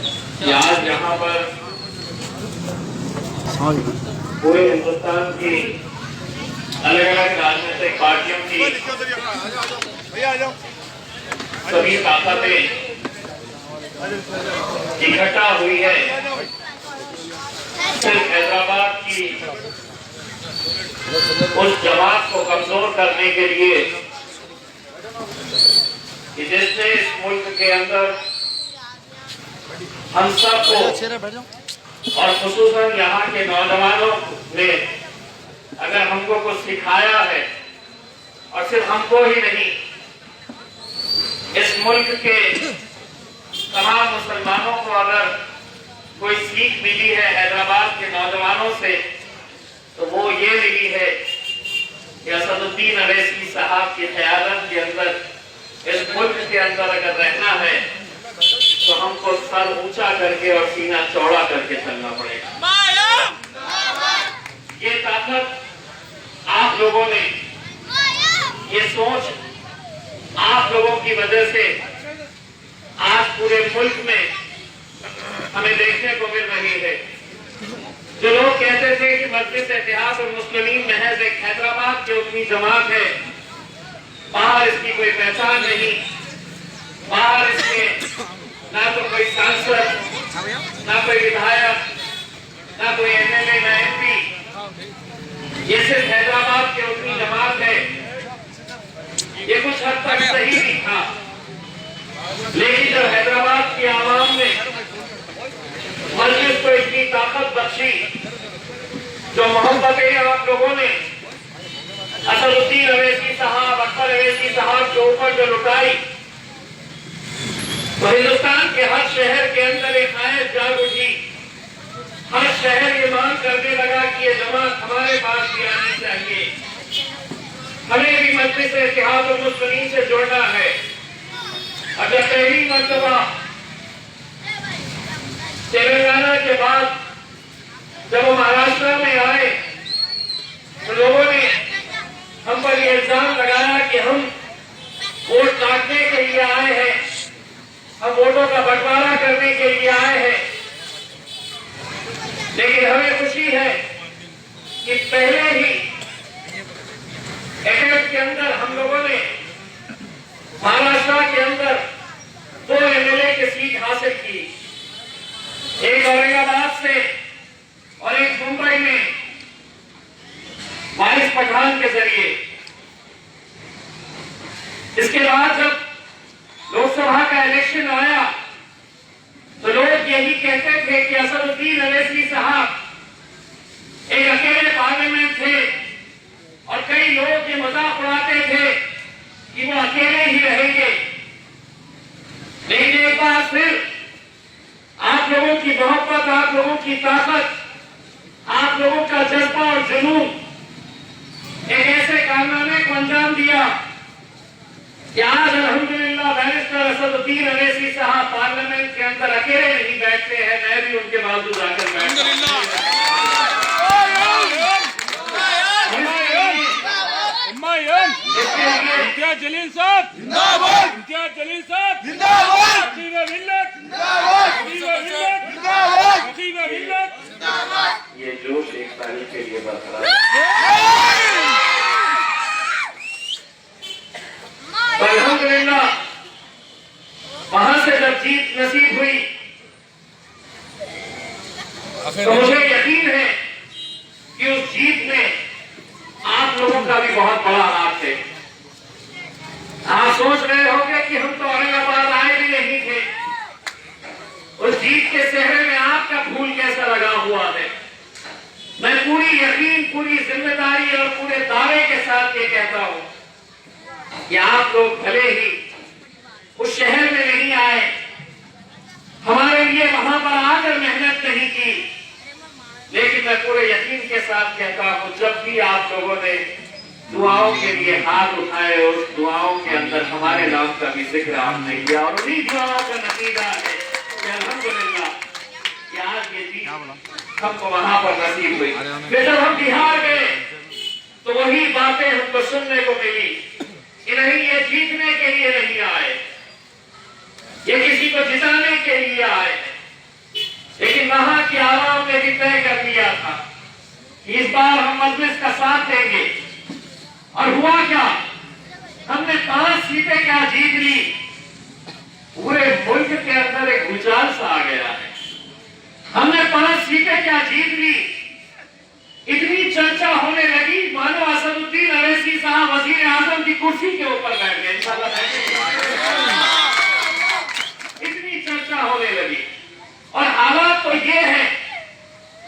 कि आज यहाँ पर पूरे हिंदुस्तान की अलग अलग राजनीतिक पार्टियों की सभी ताकतें इकट्ठा हुई है सिर्फ हैदराबाद की उस जमात को कमजोर करने के लिए कि जिसने इस मुल्क के अंदर हम सबको और खुसूसन यहाँ के नौजवानों ने अगर हमको कुछ सिखाया है, और सिर्फ हमको ही नहीं, इस मुल्क के तमाम मुसलमानों को अगर कोई सीख मिली है हैदराबाद के नौजवानों से, तो वो ये मिली है कि असदुद्दीन अवैसी साहब की क़यादत के अंदर इस मुल्क के अंदर अगर रहना है तो हमको सर ऊंचा करके और सीना चौड़ा करके चलना पड़ेगा। ये ताकत आप लोगों ने, ये सोच आप लोगों की वजह से आज पूरे मुल्क में हमें देखने को मिल रही है। जो लोग कहते थे कि मजलिस इत्तेहाद और मुस्लिमीन महज एक हैदराबाद की उतनी जमात है, बाहर इसकी कोई पहचान नहीं, बाहर इसके ना तो कोई सांसद, ना कोई विधायक, ना कोई एमएलए, ना एमपी, ये सिर्फ हैदराबाद की उतनी जमात है। ये कुछ हद तक सही भी था, लेकिन जब हैदराबाद की आवाम ने मस्जिद को इतनी ताकत बख्शी, जो मोहब्बतें आप लोगों ने असदुद्दीन अवैसी साहब, अख्तर अवैसी साहब के ऊपर जो लुटाई, तो हिंदुस्तान के हर शहर के अंदर एक आयत जाग उठी। हर शहर ये मांग करने लगा कि ये जमात हमारे पास भी आनी चाहिए, हमें भी मजलिस इत्तेहाद और मुस्लिमीन से जुड़ना है। अगर पहली मर्तबा तेलंगाना के बाद जब वो महाराष्ट्र में आए तो लोगों ने हम पर यह इल्जाम लगाया कि हम वोट काटने के लिए आए हैं, हम वोटों का बंटवारा करने के लिए आए हैं। लेकिन हमें खुशी है कि पहले ही अटैक के अंदर हम लोगों ने महाराष्ट्र के अंदर 2 एमएलए की सीट हासिल की, एक औरंगाबाद से और एक मुंबई में वारिस पठान के जरिए। इसके बाद जब लोकसभा का इलेक्शन आया तो लोग यही कहते थे कि असदुद्दीन अवैसी साहब एक अकेले पार्लियामेंट थे, और कई लोग ये मजाक उड़ाते थे कि वो अकेले ही रहेंगे। लेकिन एक बार फिर आप लोगों की मोहब्बत, आप लोगों की ताकत, आप लोगों का जज्बा और जुनून एक ऐसे कारनामे को अंजाम दिया कि आज अल्हम्दुलिल्लाह बैरिस्टर असदुद्दीन अवैसी साहब पार्लियामेंट के अंदर अकेले नहीं बैठते हैं, मैं भी उनके बाजू जाकर बैठता हूं। इम्तियाज जलील साहब जिंदाबाद, इम्तियाज जलील साहब जिंदाबाद, खतीब मिल्लत जिंदाबाद, खतीब मिल्लत जिंदाबाद, खतीब मिल्लत जिंदाबाद। ये जोश एक तारीख के लिए बरकरार। अल्हम्दुलिल्लाह वहां से जब जीत नसीब हुई तो मुझे यकीन है कि उस जीत में आप लोगों का भी बहुत बड़ा हाथ है। आप सोच रहे होंगे कि हम तो औरंगाबाद आए भी नहीं थे, उस जीत के सेहरे में आपका फूल कैसा लगा हुआ है। मैं पूरी यकीन, पूरी जिम्मेदारी और पूरे दावे के साथ ये कहता हूं कि आप लोग भले ही उस शहर में नहीं आए, हमारे लिए वहां पर आकर मेहनत नहीं की, लेकिन मैं पूरे यकीन के साथ कहता हूं जब भी आप लोगों ने दुआओं के लिए हाथ उठाए, उस दुआओं के अंदर हमारे नाम का भी जिक्र आपने किया, और उन्हीं दुआओं का नतीजा है कि अल्हम्दुलिल्लाह कि आज ये जीत हमको वहां पर नसीब हुई। फिर जब हम बिहार गए तो वही बातें हमको सुनने को मिली कि नहीं, ये जीतने के लिए नहीं आए, ये किसी को जिताने के लिए आए, वहां की आवाम ने भी तय कर लिया था कि इस बार हम मजलिस का साथ देंगे। और हुआ क्या, हमने 5 सीटें क्या जीत ली, पूरे मुल्क के अंदर एक भूचाल सा आ गया है। हमने 5 सीटें क्या जीत ली, इतनी चर्चा होने लगी मानो असदुद्दीन अवैसी साहब वजीर आजम की कुर्सी के ऊपर बैठ गए। इतनी चर्चा होने लगी। और हालात तो ये है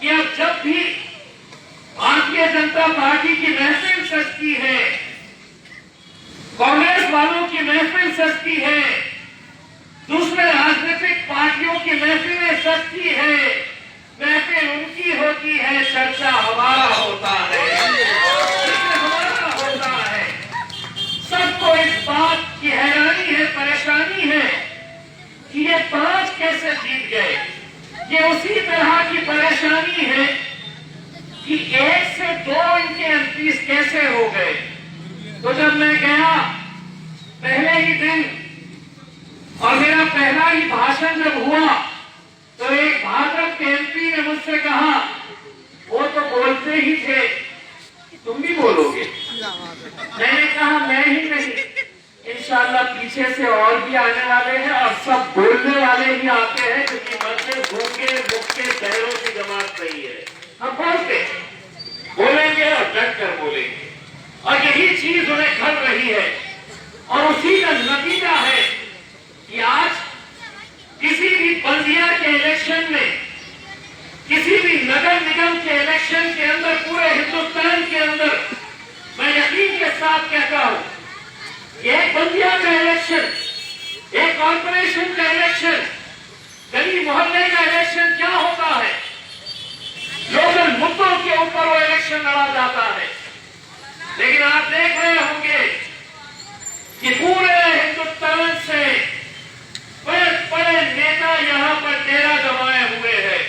कि अब जब भी भारतीय जनता पार्टी की महफिल सजती है, कांग्रेस वालों की महफिल सजती है, दूसरे राजनीतिक पार्टियों की महफिलें सजती है, महफिल उनकी होती है, चर्चा हमारा होता है, हमारा होता है। सबको इस बात की हैरानी है, परेशानी है कि ये 5 कैसे जीत गए। ये उसी तरह की परेशानी है कि 1 से 2 इनके एमपीज कैसे हो गए। तो जब मैं गया पहले ही दिन और मेरा पहला ही भाषण जब हुआ तो एक भाजपा के एमपी ने मुझसे कहा, वो तो बोलते ही थे, तुम भी बोलोगे? मैंने कहा मैं ही नहीं, इंशाल्लाह पीछे से और भी आने वाले हैं और सब बोलने वाले ही आते हैं, क्योंकि मध्य भूखे मुख्य शहरों की जमात नहीं है। हम बोलेंगे और डट कर बोलेंगे, और यही चीज उन्हें खल रही है। और उसी का नतीजा है कि आज किसी भी बल्दिया के इलेक्शन में, किसी भी नगर निगम के इलेक्शन के अंदर, पूरे हिंदुस्तान के अंदर मैं यकीन के साथ कहता हूं, एक बल्दिया का इलेक्शन, एक कॉर्पोरेशन का इलेक्शन, गली मोहल्ले का इलेक्शन क्या होता है, लोकल मुद्दों के ऊपर वो इलेक्शन लड़ा जाता है। लेकिन आप देख रहे होंगे कि पूरे हिंदुस्तान से बड़े बड़े नेता यहां पर डेरा जमाए हुए हैं।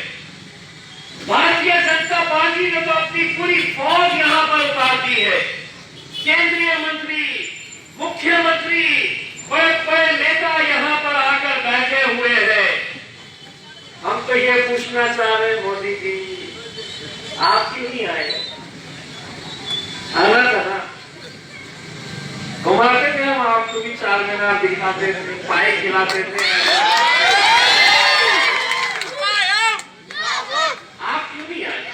भारतीय जनता पार्टी ने तो अपनी पूरी फौज यहां पर उतार दी है। केंद्रीय मंत्री, मुख्यमंत्री, बड़े बड़े नेता यहां पर आकर बैठे हुए हैं। हम तो ये पूछना चाह रहे हैं, मोदी जी आप क्यों नहीं आए? आना था ना, घुमाते थे हम आपको भी, 4 महीना दिखाते थे, पाए खिलाते थे। आप क्यों नहीं आए?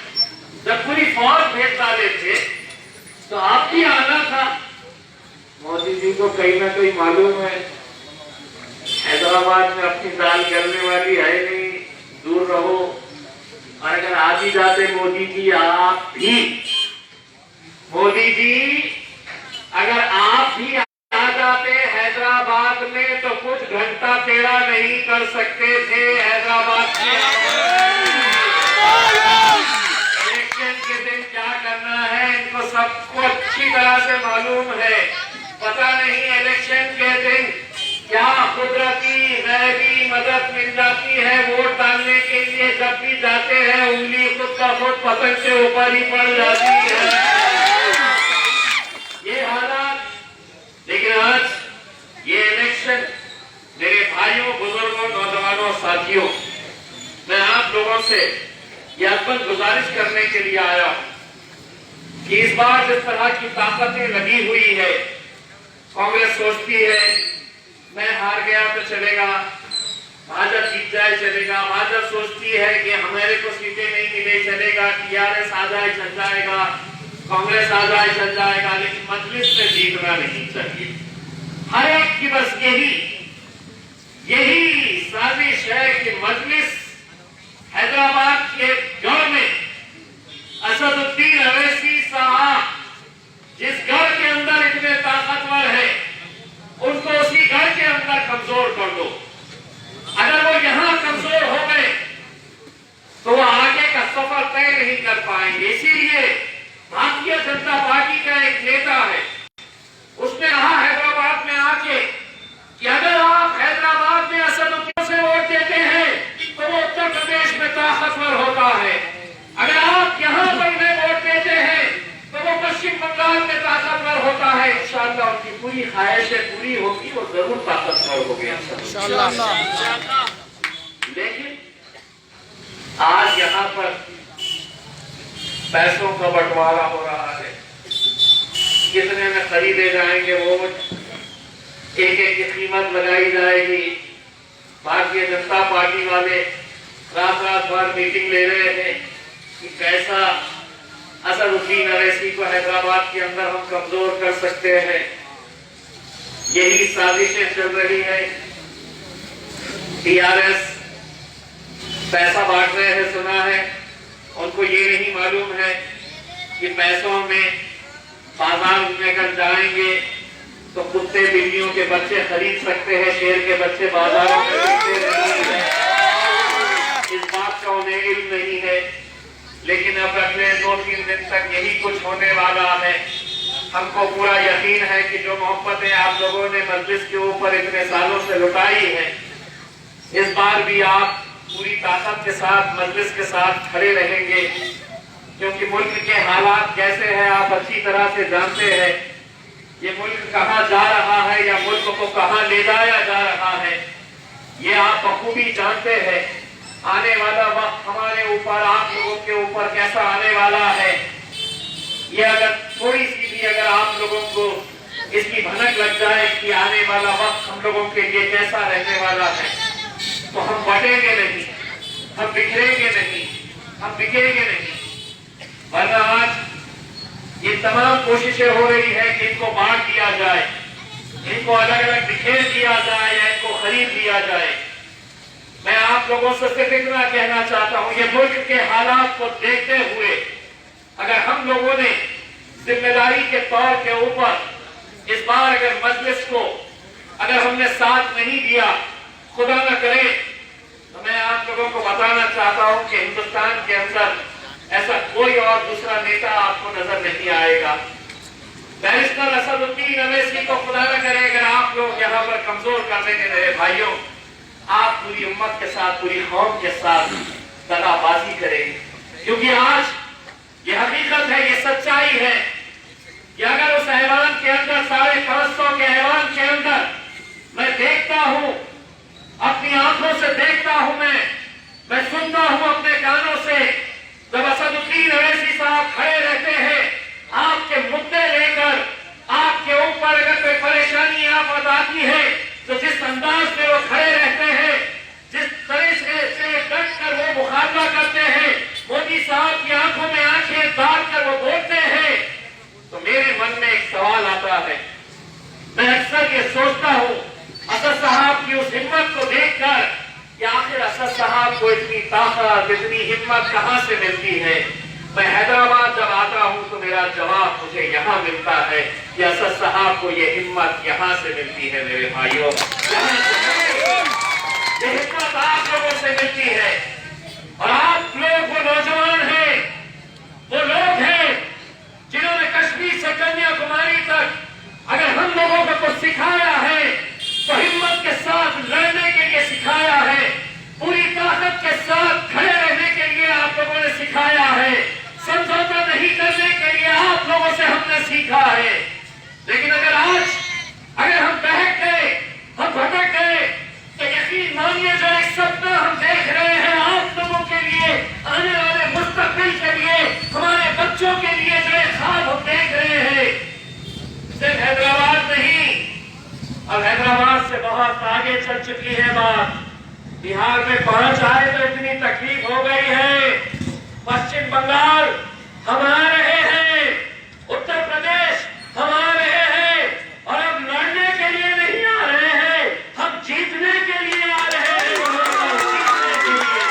जब पूरी फौज भेज डाले थे तो आप भी आना था। मोदी जी को कहीं ना कहीं मालूम है हैदराबाद में अपनी दाल गलने वाली है नहीं, दूर रहो। और अगर आ भी जाते मोदी जी, आप भी, मोदी जी अगर आप भी आ जाते हैदराबाद में तो कुछ घंटा टेढ़ा नहीं कर सकते थे। हैदराबाद के इलेक्शन के दिन क्या करना है इनको सबको अच्छी तरह से मालूम है। पता नहीं इलेक्शन के दिन क्या कुदरती गैबी मदद मिल जाती है वोट डालने के लिए। जब भी जाते हैं उंगली खुद का खुद पतंग से ऊपर ही पड़ जाती है, ये हालात। लेकिन आज ये इलेक्शन, मेरे भाइयों, बुजुर्गों, नौजवानों, साथियों, मैं आप लोगों से ये अद्भुत गुजारिश करने के लिए आया हूं कि इस बार जिस तरह की ताकतें लगी हुई है, कांग्रेस सोचती है मैं हार गया तो चलेगा, भाजपा जीत जाए चलेगा, भाजपा सोचती है कि हमारे को सीटें नहीं मिले चलेगा, टीआरएस आ जाए चल जाएगा, कांग्रेस आ जाए चल जाएगा, लेकिन मजलिस में जीतना नहीं चाहिए। हर एक की बस यही साजिश है कि मजलिस हैदराबाद के गढ़ में असदुद्दीन अवैसी साहब जिस गढ़ के अंदर इतने ताकतवर है, उनको उसी गढ़ के अंदर कमजोर कर दो। अगर वो यहां कमजोर हो गए तो वो आगे का सफर तय नहीं कर पाएंगे। इसीलिए भारतीय जनता पार्टी का एक नेता है, उसने कहा हैदराबाद में आके कि अगर आप हैदराबाद में असदुद्दीन से वोट देते हैं तो वो उत्तर प्रदेश में ताकतवर होता है, अगर आप यहां पर में वोट देते हैं तो वो पश्चिम बंगाल में ताकतवर होता है। इंशाअल्लाह उनकी पूरी ख्वाहिशें पूरी होगी, वो जरूर ताकतवर हो गया। पैसों का बंटवारा हो रहा है। कितने में खरीदे जाएंगे वोट, एक एक की कीमत लगाई जाएगी। भारतीय जनता पार्टी वाले रात रात भर मीटिंग ले रहे हैं कि कैसा असदुद्दीन अवैसी को हैदराबाद के अंदर हम कमजोर कर सकते हैं। यही साजिशें चल रही है। टीआरएस पैसा बांट रहे हैं, सुना है। उनको ये नहीं मालूम है कि पैसों में बाजार में अगर जाएंगे तो कुत्ते बिल्लियों के बच्चे खरीद सकते हैं, शेर के बच्चे बाजारों में खरीदते नहीं है। इस बात का उन्हें इल्म नहीं है, लेकिन अब अगले 2-3 दिन तक यही कुछ होने वाला है। हमको पूरा यकीन है कि जो मोहब्बतें आप लोगों ने मजलिस के ऊपर इतने सालों से लुटाई है, इस बार भी आप पूरी ताकत के साथ मजलिस के साथ खड़े रहेंगे, क्योंकि मुल्क के हालात कैसे हैं आप अच्छी तरह से जानते हैं। ये मुल्क कहां जा रहा है या मुल्क को कहां ले जाया जा रहा है, ये आप बखूबी जानते हैं। आने वाला वक्त हमारे ऊपर, आप लोगों के ऊपर कैसा आने वाला है, ये अगर थोड़ी सी भी अगर आप लोगों को इसकी भनक लग जाए कि आने वाला वक्त हम लोगों के लिए कैसा रहने वाला है, तो हम बटेंगे नहीं, हम बिखरेंगे नहीं, हम बिकेंगे नहीं। वरना आज ये तमाम कोशिशें हो रही है कि इनको बांट दिया जाए, इनको अलग अलग बिखेर दिया जाए या इनको खरीद लिया जाए। मैं आप लोगों से सिर्फ इतना कहना चाहता हूं, ये मुल्क के हालात को देखते हुए अगर हम लोगों ने जिम्मेदारी के तौर के ऊपर इस बार अगर मजलिस को अगर हमने साथ नहीं दिया, खुदा न करे, तो मैं आप लोगों को बताना चाहता हूं कि हिंदुस्तान के अंदर ऐसा कोई और दूसरा नेता आपको नजर नहीं आएगा। बैरिस्टर असदुद्दीन अवैसी को खुदा न करे अगर आप लोग यहाँ पर कमजोर कर देंगे मेरे भाइयों, आप पूरी उम्मत के साथ, पूरी कौम के साथ दगाबाजी करेंगे। क्योंकि आज ये हकीकत है, ये सच्चाई है कि अगर उस ऐवान के अंदर 550 के ऐवान के अंदर मैं देखता हूं, अपनी आंखों से देखता हूं, मैं सुनता हूं अपने कानों से, जब असदुद्दीन अवैसी साहब खड़े रहते हैं आपके मुद्दे लेकर, आपके ऊपर अगर कोई परेशानी आफत आती है, तो जिस अंदाज में वो खड़े रहते हैं, जिस तरह से डट कर वो मुकाबला करते हैं, मोदी साहब की आंखों में आंखें डाल कर वो बोलते हैं, तो मेरे मन में एक सवाल आता है। मैं अक्सर ये सोचता हूं असद साहब की उस हिम्मत को देखकर कि आखिर असद साहब को इतनी ताकत, इतनी हिम्मत कहां से मिलती है। मैं हैदराबाद जब आता हूं तो मेरा जवाब मुझे यहाँ मिलता है कि असद साहब को ये हिम्मत यहाँ से मिलती है। मेरे भाइयों, ये हिम्मत आप लोगों से मिलती है। और आप लोग वो नौजवान हैं, वो लोग हैं जिन्होंने कश्मीर से कन्याकुमारी तक अगर हम लोगों को कुछ सिखाया है तो हिम्मत के साथ लड़ने के लिए सिखाया है, पूरी ताकत के साथ खड़े रहने के लिए आप लोगों ने सिखाया है, समझौता नहीं करने के लिए आप लोगों से हमने सीखा है। लेकिन अगर हम बहक गए, हम भटक गए, तो यकीन मानिए जो एक सपना हम देख रहे हैं आप लोगों के लिए, आने वाले मुस्तकबिल के लिए, हमारे बच्चों के लिए जो एक ख्वाब हम देख रहे हैं, सिर्फ हैदराबाद नहीं, अब हैदराबाद से बहुत आगे चल चुकी है बात। बिहार में पहुंच आए तो इतनी तकलीफ हो गई है। पश्चिम बंगाल हम आ रहे हैं, उत्तर प्रदेश हम आ रहे हैं, और अब लड़ने के लिए नहीं आ रहे हैं, हम जीतने के लिए आ रहे हैं, जीतने के लिए।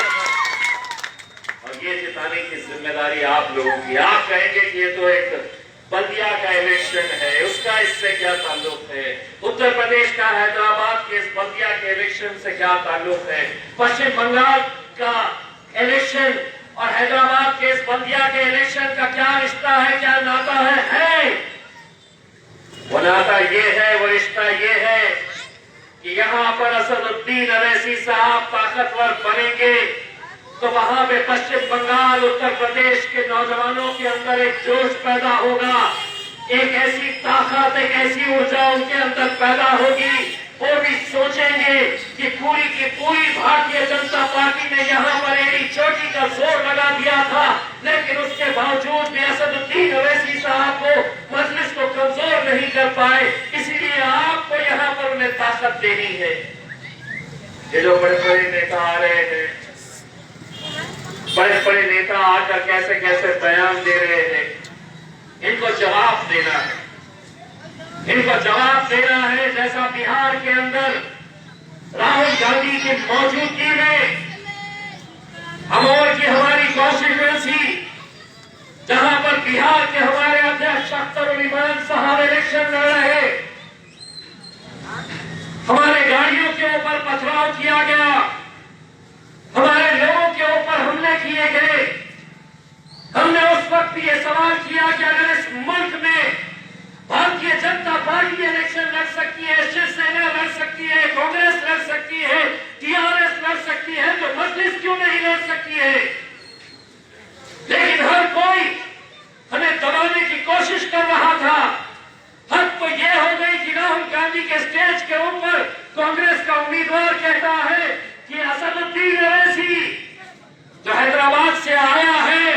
और ये जिताने की जिम्मेदारी आप लोगों की। आप कहेंगे कि ये तो एक बल्दिया का इलेक्शन है, उसका इससे क्या ताल्लुक है, उत्तर प्रदेश का हैदराबाद के इस बल्दिया के इलेक्शन से क्या ताल्लुक है, पश्चिम बंगाल का इलेक्शन और हैदराबाद के इस बल्दिया के इलेक्शन का क्या रिश्ता है, क्या नाता है? वो नाता ये है, वो रिश्ता ये है कि यहाँ पर असदुद्दीन अवैसी साहब ताकतवर बनेंगे तो वहां पे पश्चिम बंगाल, उत्तर प्रदेश के नौजवानों के अंदर एक जोश पैदा होगा, एक ऐसी ताकत, एक ऐसी ऊर्जा उनके अंदर पैदा होगी। वो भी सोचेंगे कि पूरी की पूरी भारतीय जनता पार्टी ने यहाँ पर एड़ी चोटी का जोर लगा दिया था, लेकिन उसके बावजूद भी असदुद्दीन अवैसी साहब को मजलिस को कमजोर नहीं कर पाए, इसीलिए आपको यहाँ पर उन्हें ताकत देनी है। ये जो बड़े बड़े नेता आ रहे हैं, बड़े बड़े नेता आकर कैसे कैसे बयान दे रहे हैं, इनको जवाब देना है, इनको जवाब देना है। जैसा बिहार के अंदर राहुल गांधी की मौजूदगी में हमारी कॉन्स्टिट्यूंसी, जहां पर बिहार के हमारे अध्यक्ष अख्तर इमान साहब इलेक्शन लड़ रहे, हमारे गाड़ियों के ऊपर पथराव किया गया, हमारे लोगों के ऊपर हमले किए गए। हमने उस वक्त भी ये सवाल किया कि अगर इस मुल्क में भारतीय जनता पार्टी इलेक्शन लड़ सकती है, शिवसेना लड़ सकती है, कांग्रेस लड़ सकती है, टीआरएस लड़ सकती है, तो मजलिस क्यों नहीं लड़ सकती है? लेकिन हर कोई हमें दबाने की कोशिश कर रहा था। हद तो यह हो गई कि राहुल गांधी के स्टेज के ऊपर कांग्रेस का उम्मीदवार कहता है कि असदुद्दीन अवैसी जो हैदराबाद से आया है,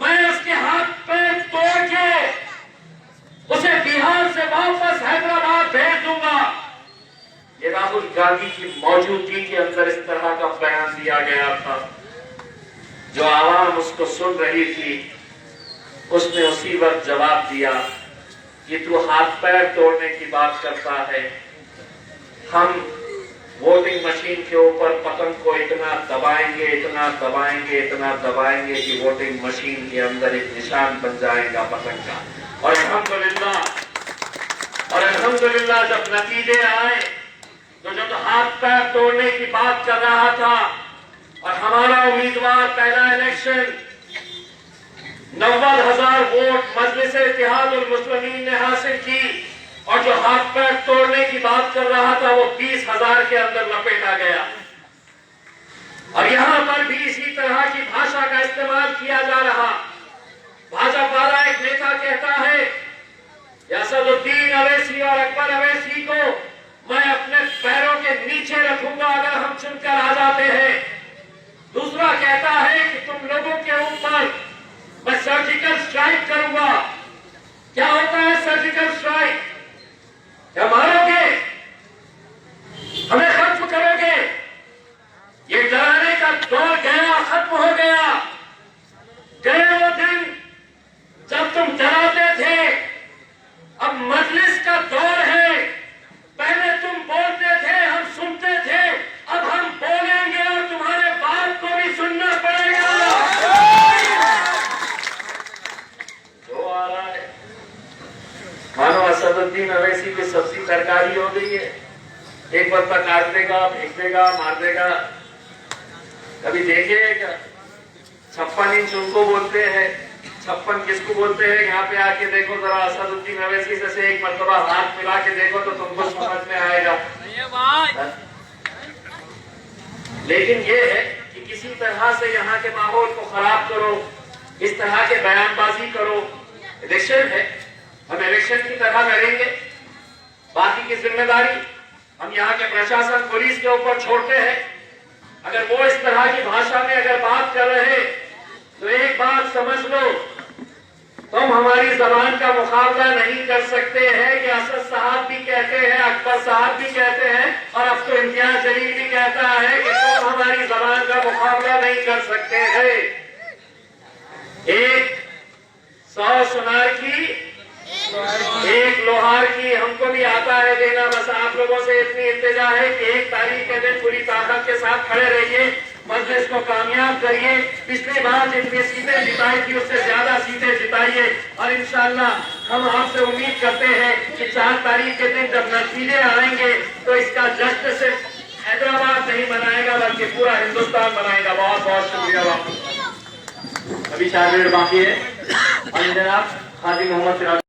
मैं उसके हाथ पैर तोड़ के उसे बिहार से वापस हैदराबाद भेज दूंगा। ये राहुल गांधी की मौजूदगी के अंदर इस तरह का बयान दिया गया था। जो आवाम उसको सुन रही थी, उसने उसी वक्त जवाब दिया कि तू हाथ पैर तोड़ने की बात करता है, हम वोटिंग मशीन के ऊपर पतंग को इतना दबाएंगे, इतना दबाएंगे, इतना दबाएंगे कि वोटिंग मशीन के अंदर एक निशान बन जाएगा पतंग का। और अल्हम्दुलिल्लाह जब नतीजे आए, तो जब हाथ पैर तोड़ने की बात कर रहा था और हमारा उम्मीदवार पहला इलेक्शन 90,000 वोट मजलिस-ए-इत्तेहादुल मुस्लिमीन ने हासिल की, और जो हाथ पैर तोड़ने की बात कर रहा था वो 20,000 के अंदर लपेटा गया। और यहां पर भी इसी तरह की भाषा का इस्तेमाल किया जा रहा। भाजपा वाला एक नेता कहता है असदुद्दीन अवैसी और अकबर अवैसी को मैं अपने पैरों के नीचे रखूंगा अगर हम चुनकर आ जाते हैं। दूसरा कहता है कि तुम लोगों के ऊपर मैं सर्जिकल स्ट्राइक करूंगा। क्या होता है सर्जिकल स्ट्राइक? क्या मारोगे? हमें खत्म करोगे? ये डराने का दौर गया, खत्म हो गया। गए वो दिन जब तुम डराते थे। अब मजलिस का दौर है। पहले तुम बोलते थे, हम सुनते थे, अब हम बोलेंगे और तुम्हारे बाप को भी सुनना पड़ेगा। जो आ रहा है मानो असदुद्दीन अवैसी की सब्जी तरकारी हो गई है। एक बार तक काट देगा, फेंक देगा, मार देगा। कभी देखिएगा 56 इंच उनको बोलते हैं, 56 किसको बोलते हैं? यहाँ पे आके देखो जरा, असदुद्दीन अवैसी से एक मरतबा हाथ मिला के देखो तो तुमको समझ में आएगा। लेकिन ये है कि किसी तरह से यहाँ के माहौल को खराब करो, इस तरह के बयानबाजी करो। इलेक्शन है, हम इलेक्शन की तरह लड़ेंगे। बाकी की जिम्मेदारी हम यहाँ के प्रशासन, पुलिस के ऊपर छोड़ते हैं। अगर वो इस तरह की भाषा में अगर बात कर रहे तो एक बात समझ लो, तुम हमारी जबान का मुकाबला नहीं कर सकते हैं। कि असद साहब भी कहते हैं, अकबर साहब भी कहते हैं, और अब तो इम्तियाज जलील भी कहता है कि तुम हमारी जबान का मुकाबला नहीं कर सकते हैं। एक 100 सुनार की, एक लोहार की हमको भी आता है देना। बस आप लोगों से इतनी इल्तिजा है कि 1 तारीख के दिन पूरी ताकत के साथ खड़े रहिए, मजलिस को कामयाब करिए। पिछली बार जितनी सीटें जिताई थी उससे ज्यादा सीटें जिताइए। और इंशाअल्लाह हम आपसे उम्मीद करते हैं कि 4 तारीख के दिन जब नतीजे आएंगे तो इसका जश्न सिर्फ हैदराबाद नहीं मनाएगा बल्कि पूरा हिंदुस्तान मनाएगा। बहुत बहुत शुक्रिया। अभी 4 मिनट बाकी है। जनाब खादी मोहम्मद